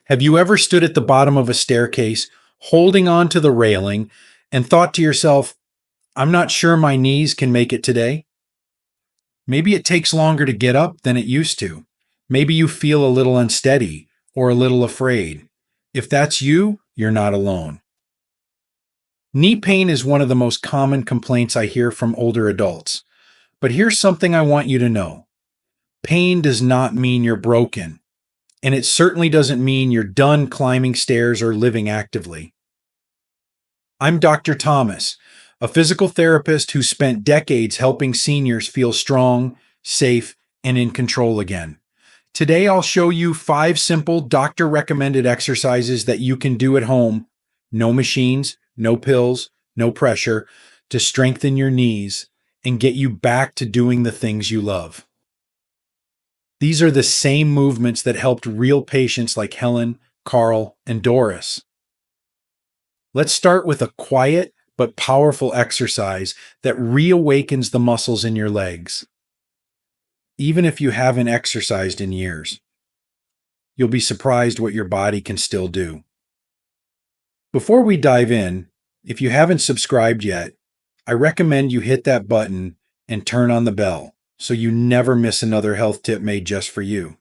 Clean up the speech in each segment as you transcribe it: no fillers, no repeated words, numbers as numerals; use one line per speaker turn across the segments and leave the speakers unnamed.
Have you ever stood at the bottom of a staircase, holding on to the railing, and thought to yourself, I'm not sure my knees can make it today? Maybe it takes longer to get up than it used to. Maybe you feel a little unsteady or a little afraid. If that's you, you're not alone. Knee pain is one of the most common complaints I hear from older adults. But here's something I want you to know. Pain does not mean you're broken, and it certainly doesn't mean you're done climbing stairs or living actively. I'm Dr. Thomas, a physical therapist who spent decades helping seniors feel strong, safe, and in control again. Today, I'll show you 5 simple doctor-recommended exercises that you can do at home, no machines, no pills, no pressure, to strengthen your knees and get you back to doing the things you love. These are the same movements that helped real patients like Helen, Carl, and Doris. Let's start with a quiet but powerful exercise that reawakens the muscles in your legs. Even if you haven't exercised in years, you'll be surprised what your body can still do. Before we dive in, if you haven't subscribed yet, I recommend you hit that button and turn on the bell so you never miss another health tip made just for you.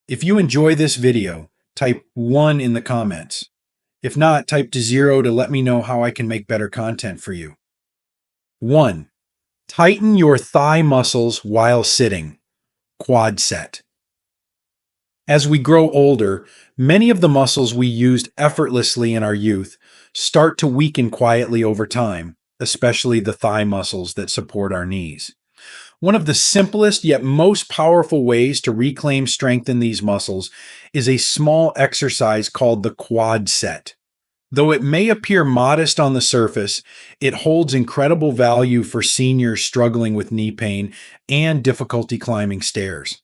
If you enjoy this video, type 1 in the comments. If not, type to 0 to let me know how I can make better content for you. 1. Tighten your thigh muscles while sitting. Quad set. As we grow older, many of the muscles we used effortlessly in our youth start to weaken quietly over time, especially the thigh muscles that support our knees. One of the simplest yet most powerful ways to reclaim strength in these muscles is a small exercise called the quad set. Though it may appear modest on the surface, it holds incredible value for seniors struggling with knee pain and difficulty climbing stairs.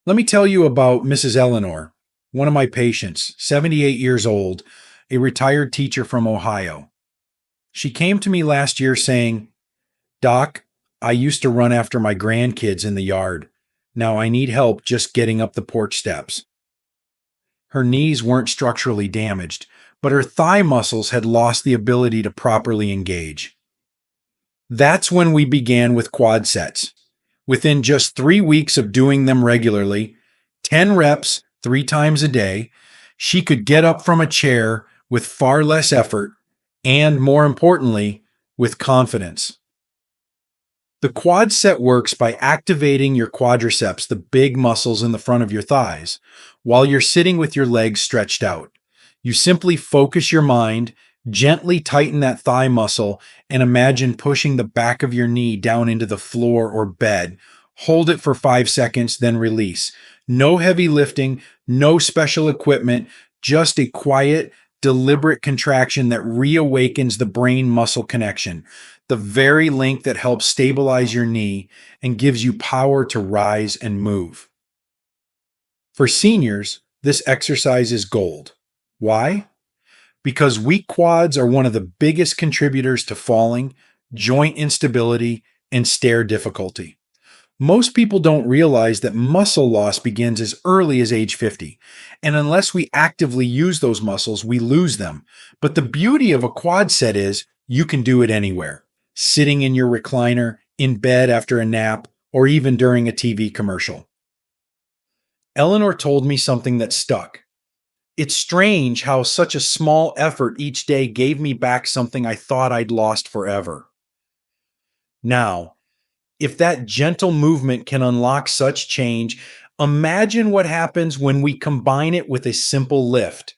Let me tell you about Mrs. Eleanor, one of my patients, 78 years old, a retired teacher from Ohio. She came to me last year saying, "Doc, I used to run after my grandkids in the yard. Now I need help just getting up the porch steps." Her knees weren't structurally damaged, but her thigh muscles had lost the ability to properly engage. That's when we began with quad sets. Within just 3 weeks of doing them regularly, 10 reps 3 times a day, she could get up from a chair with far less effort and, more importantly, with confidence. The quad set works by activating your quadriceps, the big muscles in the front of your thighs, while you're sitting with your legs stretched out. You simply focus your mind, gently tighten that thigh muscle, and imagine pushing the back of your knee down into the floor or bed. Hold it for 5 seconds, then release. No heavy lifting, no special equipment, just a quiet, deliberate contraction that reawakens the brain-muscle connection, the very link that helps stabilize your knee and gives you power to rise and move. For seniors, this exercise is gold. Why? Because weak quads are one of the biggest contributors to falling, joint instability, and stair difficulty. Most people don't realize that muscle loss begins as early as age 50, and unless we actively use those muscles, we lose them. But the beauty of a quad set is you can do it anywhere, sitting in your recliner, in bed after a nap, or even during a TV commercial. Eleanor told me something that stuck. It's strange how such a small effort each day gave me back something I thought I'd lost forever. Now, if that gentle movement can unlock such change, imagine what happens when we combine it with a simple lift.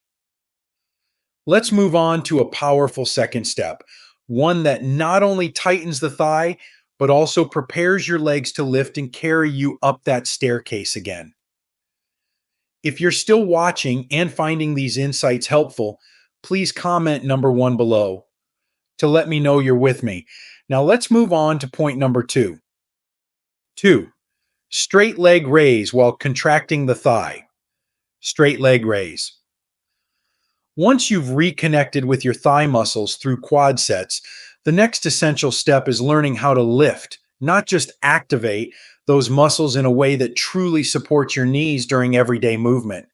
Let's move on to a powerful second step, one that not only tightens the thigh, but also prepares your legs to lift and carry you up that staircase again. If you're still watching and finding these insights helpful, please comment number 1 below to let me know you're with me. Now let's move on to point number 2. 2. Straight leg raise while contracting the thigh. Straight leg raise. Once you've reconnected with your thigh muscles through quad sets, the next essential step is learning how to lift, not just activate, those muscles in a way that truly supports your knees during everyday movement.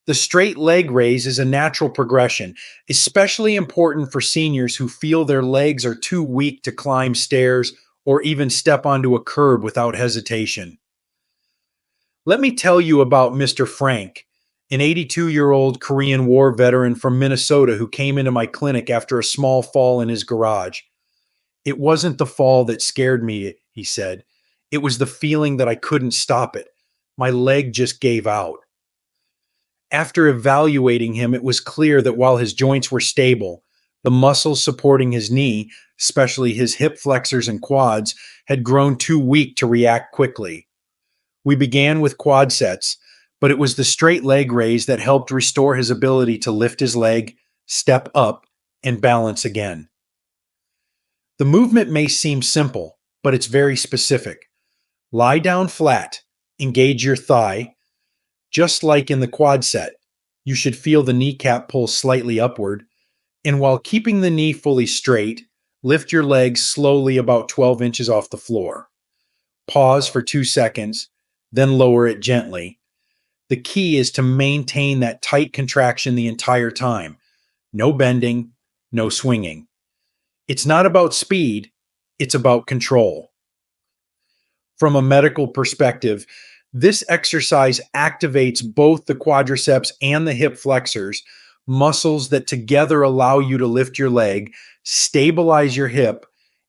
The straight leg raise is a natural progression, especially important for seniors who feel their legs are too weak to climb stairs or even step onto a curb without hesitation. Let me tell you about Mr. Frank, an 82-year-old Korean War veteran from Minnesota who came into my clinic after a small fall in his garage. It wasn't the fall that scared me, he said. It was the feeling that I couldn't stop it. My leg just gave out. After evaluating him, it was clear that while his joints were stable, the muscles supporting his knee, especially his hip flexors and quads, had grown too weak to react quickly. We began with quad sets, but it was the straight leg raise that helped restore his ability to lift his leg, step up, and balance again. The movement may seem simple, but it's very specific. Lie down flat, engage your thigh, just like in the quad set. You should feel the kneecap pull slightly upward, and while keeping the knee fully straight, lift your legs slowly about 12 inches off the floor. Pause for 2 seconds, then lower it gently. The key is to maintain that tight contraction the entire time. No bending, no swinging. It's not about speed, it's about control. From a medical perspective, this exercise activates both the quadriceps and the hip flexors, muscles that together allow you to lift your leg, stabilize your hip,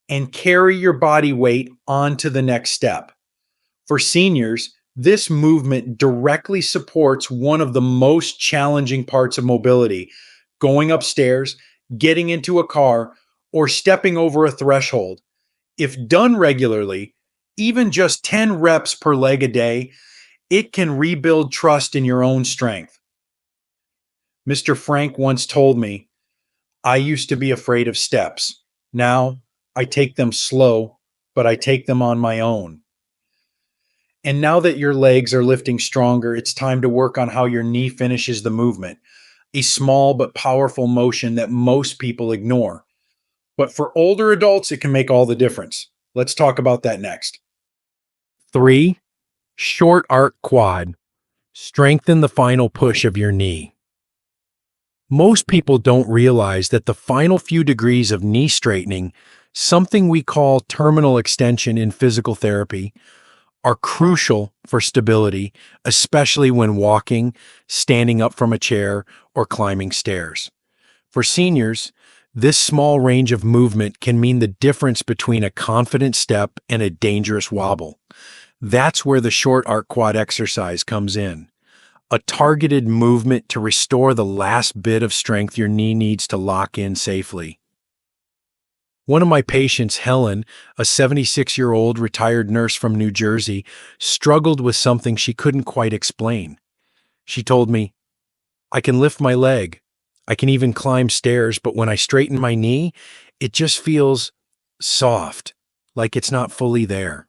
and carry your body weight onto the next step. For seniors, this movement directly supports one of the most challenging parts of mobility: going upstairs, getting into a car, or stepping over a threshold. If done regularly, even just 10 reps per leg a day, it can rebuild trust in your own strength. Mr. Frank once told me, "I used to be afraid of steps. Now I take them slow, but I take them on my own." And now that your legs are lifting stronger, it's time to work on how your knee finishes the movement, a small but powerful motion that most people ignore. But for older adults, it can make all the difference. Let's talk about that next. 3. Short arc quad. Strengthen the final push of your knee. Most people don't realize that the final few degrees of knee straightening, something we call terminal extension in physical therapy, are crucial for stability, especially when walking, standing up from a chair, or climbing stairs. For seniors, this small range of movement can mean the difference between a confident step and a dangerous wobble. That's where the short arc quad exercise comes in. A targeted movement to restore the last bit of strength your knee needs to lock in safely. One of my patients, Helen, a 76-year-old retired nurse from New Jersey, struggled with something she couldn't quite explain. She told me, "I can lift my leg. I can even climb stairs, but when I straighten my knee, it just feels soft, like it's not fully there."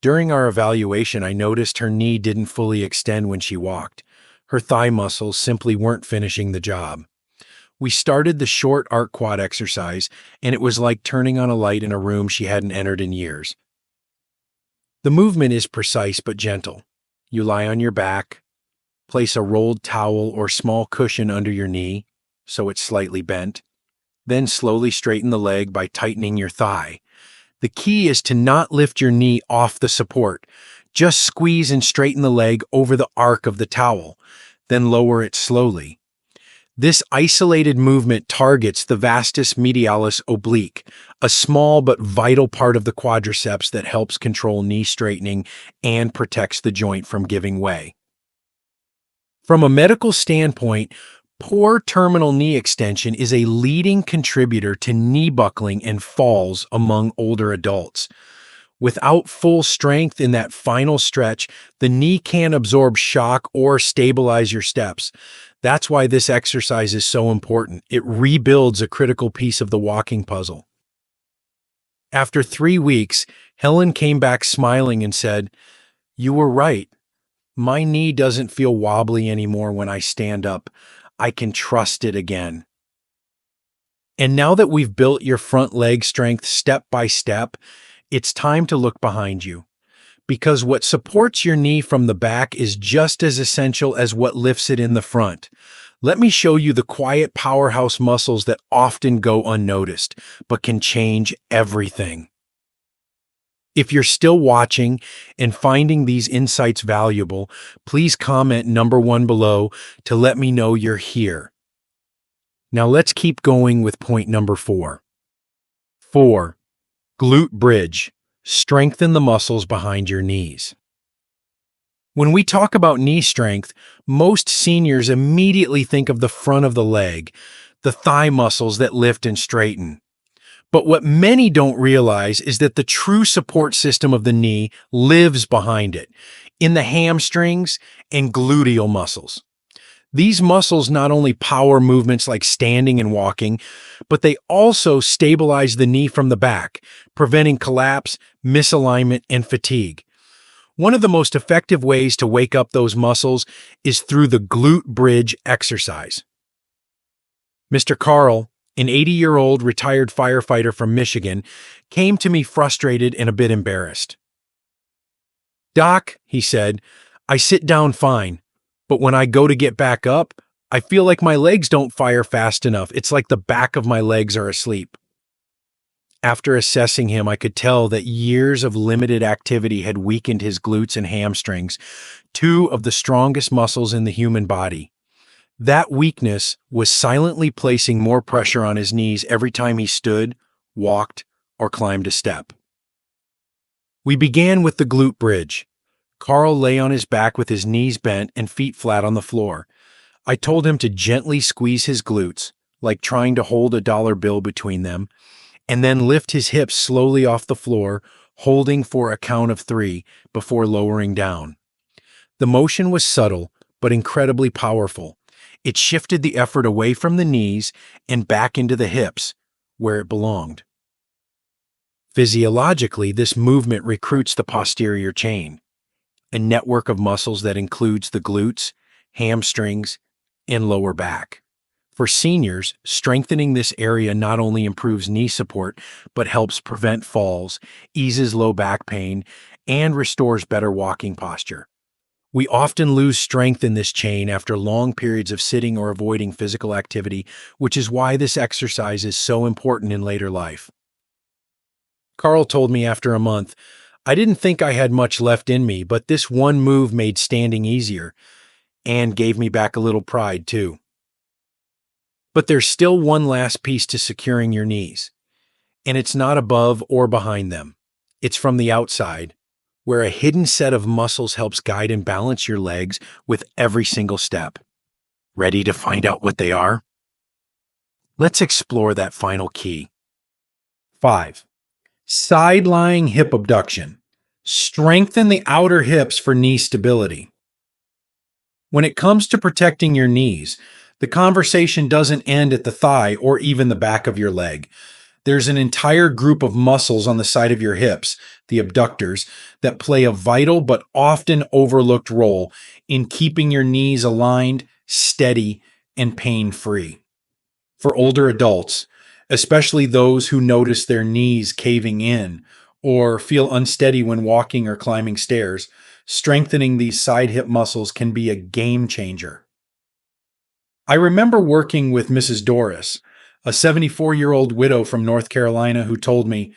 During our evaluation, I noticed her knee didn't fully extend when she walked. Her thigh muscles simply weren't finishing the job. We started the short arc quad exercise, and it was like turning on a light in a room she hadn't entered in years. The movement is precise but gentle. You lie on your back, place a rolled towel or small cushion under your knee, so it's slightly bent, then slowly straighten the leg by tightening your thigh. The key is to not lift your knee off the support. Just squeeze and straighten the leg over the arc of the towel, then lower it slowly. This isolated movement targets the vastus medialis oblique, a small but vital part of the quadriceps that helps control knee straightening and protects the joint from giving way. From a medical standpoint, poor terminal knee extension is a leading contributor to knee buckling and falls among older adults. Without full strength in that final stretch, the knee can't absorb shock or stabilize your steps. That's why this exercise is so important. It rebuilds a critical piece of the walking puzzle. After 3 weeks, Helen came back smiling and said, "You were right. My knee doesn't feel wobbly anymore when I stand up. I can trust it again." And now that we've built your front leg strength step by step, it's time to look behind you. because what supports your knee from the back is just as essential as what lifts it in the front. Let me show you the quiet powerhouse muscles that often go unnoticed, but can change everything. If you're still watching and finding these insights valuable, please comment number 1 below to let me know you're here. Now let's keep going with point number 4. 4. Glute Bridge. Strengthen the muscles behind your knees. When we talk about knee strength, most seniors immediately think of the front of the leg, the thigh muscles that lift and straighten. But what many don't realize is that the true support system of the knee lives behind it, in the hamstrings and gluteal muscles. These muscles not only power movements like standing and walking, but they also stabilize the knee from the back, preventing collapse, misalignment, and fatigue. One of the most effective ways to wake up those muscles is through the glute bridge exercise. Mr. Carl, an 80-year-old retired firefighter from Michigan, came to me frustrated and a bit embarrassed. "Doc," he said, "I sit down fine, but when I go to get back up, I feel like my legs don't fire fast enough. It's like the back of my legs are asleep." After assessing him, I could tell that years of limited activity had weakened his glutes and hamstrings, 2 of the strongest muscles in the human body. That weakness was silently placing more pressure on his knees every time he stood, walked, or climbed a step. We began with the glute bridge. Carl lay on his back with his knees bent and feet flat on the floor. I told him to gently squeeze his glutes, like trying to hold a dollar bill between them, and then lift his hips slowly off the floor, holding for a count of 3 before lowering down. The motion was subtle, but incredibly powerful. It shifted the effort away from the knees and back into the hips, where it belonged. Physiologically, this movement recruits the posterior chain, a network of muscles that includes the glutes, hamstrings, and lower back. For seniors, strengthening this area not only improves knee support, but helps prevent falls, eases low back pain, and restores better walking posture. We often lose strength in this chain after long periods of sitting or avoiding physical activity, which is why this exercise is so important in later life. Carl told me after a month, "I didn't think I had much left in me, but this one move made standing easier and gave me back a little pride too." But there's still one last piece to securing your knees, and it's not above or behind them. It's from the outside, where a hidden set of muscles helps guide and balance your legs with every single step. Ready to find out what they are? Let's explore that final key. 5. Side-lying hip abduction. Strengthen the outer hips for knee stability. When it comes to protecting your knees, the conversation doesn't end at the thigh or even the back of your leg. There's an entire group of muscles on the side of your hips, the abductors, that play a vital but often overlooked role in keeping your knees aligned, steady, and pain-free. For older adults, especially those who notice their knees caving in or feel unsteady when walking or climbing stairs, strengthening these side hip muscles can be a game changer. I remember working with Mrs. Doris, a 74-year-old widow from North Carolina who told me,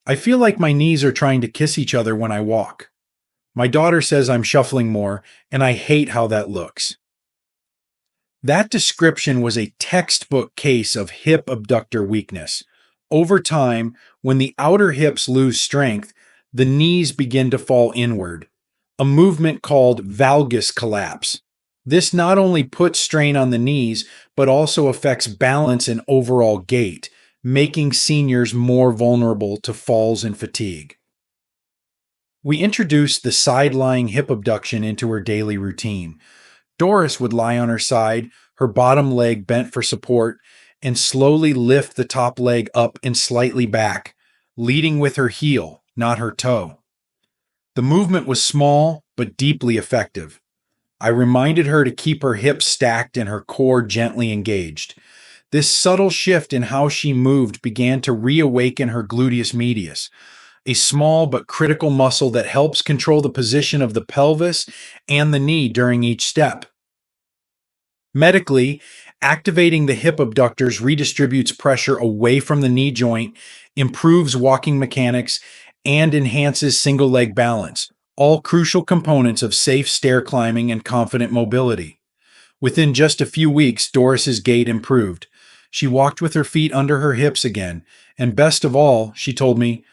"I feel like my knees are trying to kiss each other when I walk. My daughter says I'm shuffling more, and I hate how that looks." That description was a textbook case of hip abductor weakness. Over time, when the outer hips lose strength, the knees begin to fall inward, a movement called valgus collapse. This not only puts strain on the knees, but also affects balance and overall gait, making seniors more vulnerable to falls and fatigue. We introduced the side-lying hip abduction into her daily routine. Doris would lie on her side, her bottom leg bent for support, and slowly lift the top leg up and slightly back, leading with her heel, not her toe. The movement was small, but deeply effective. I reminded her to keep her hips stacked and her core gently engaged. This subtle shift in how she moved began to reawaken her gluteus medius, a small but critical muscle that helps control the position of the pelvis and the knee during each step. Medically, activating the hip abductors redistributes pressure away from the knee joint, improves walking mechanics, and enhances single leg balance, all crucial components of safe stair climbing and confident mobility. Within just a few weeks, Doris's gait improved. She walked with her feet under her hips again, and best of all, she told me,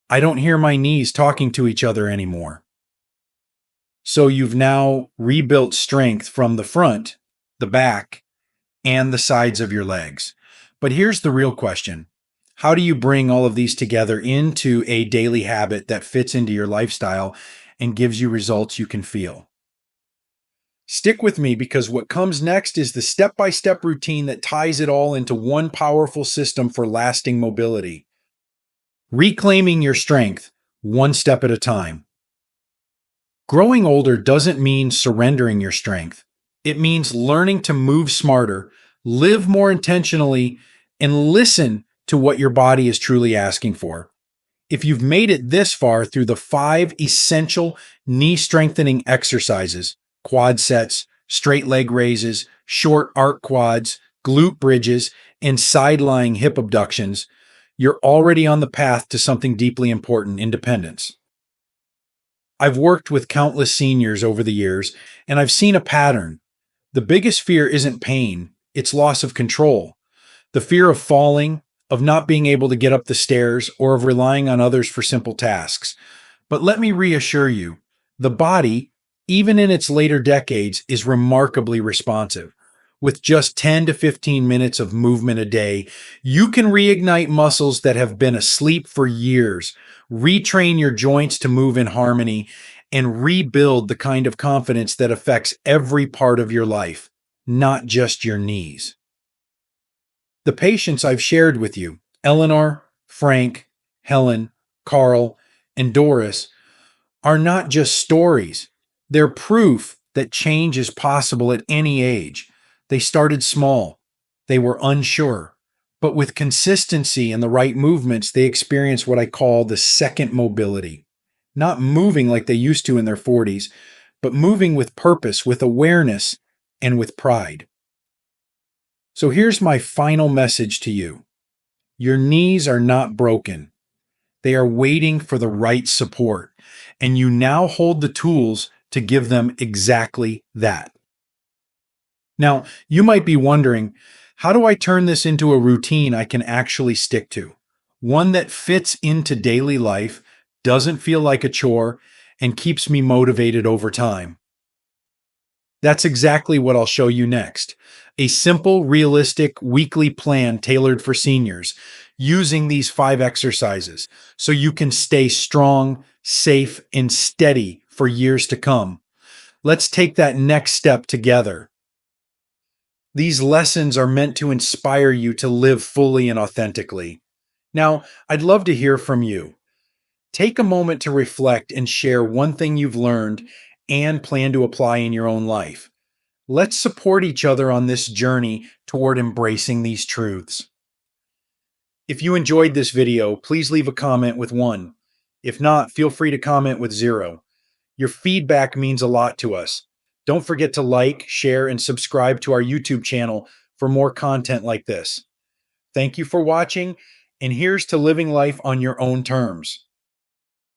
I don't hear my knees talking to each other anymore. So you've now rebuilt strength from the front, the back, and the sides of your legs. But here's the real question. How do you bring all of these together into a daily habit that fits into your lifestyle and gives you results you can feel? Stick with me because what comes next is the step-by-step routine that ties it all into one powerful system for lasting mobility. Reclaiming your strength, one step at a time. Growing older doesn't mean surrendering your strength. It means learning to move smarter, live more intentionally, and listen to what your body is truly asking for. If you've made it this far through the 5 essential knee strengthening exercises, quad sets, straight leg raises, short arc quads, glute bridges, and side lying hip abductions, you're already on the path to something deeply important, independence. I've worked with countless seniors over the years, and I've seen a pattern. The biggest fear isn't pain, it's loss of control. The fear of falling, of not being able to get up the stairs, or of relying on others for simple tasks. But let me reassure you, the body, even in its later decades, is remarkably responsive. With just 10 to 15 minutes of movement a day, you can reignite muscles that have been asleep for years, retrain your joints to move in harmony, and rebuild the kind of confidence that affects every part of your life, not just your knees. The patients I've shared with you, Eleanor, Frank, Helen, Carl, and Doris, are not just stories. They're proof that change is possible at any age. They started small. They were unsure. But with consistency and the right movements, they experienced what I call the second mobility. Not moving like they used to in their 40s, but moving with purpose, with awareness, and with pride. So here's my final message to you. Your knees are not broken. They are waiting for the right support, and you now hold the tools to give them exactly that. Now, you might be wondering, how do I turn this into a routine I can actually stick to? One that fits into daily life, doesn't feel like a chore, and keeps me motivated over time. That's exactly what I'll show you next. A simple, realistic, weekly plan tailored for seniors, using these 5 exercises so you can stay strong, safe, and steady for years to come. Let's take that next step together. These lessons are meant to inspire you to live fully and authentically. Now, I'd love to hear from you. Take a moment to reflect and share one thing you've learned and plan to apply in your own life. Let's support each other on this journey toward embracing these truths. If you enjoyed this video, please leave a comment with 1. If not, feel free to comment with 0. Your feedback means a lot to us. Don't forget to like, share, and subscribe to our YouTube channel for more content like this. Thank you for watching, and here's to living life on your own terms.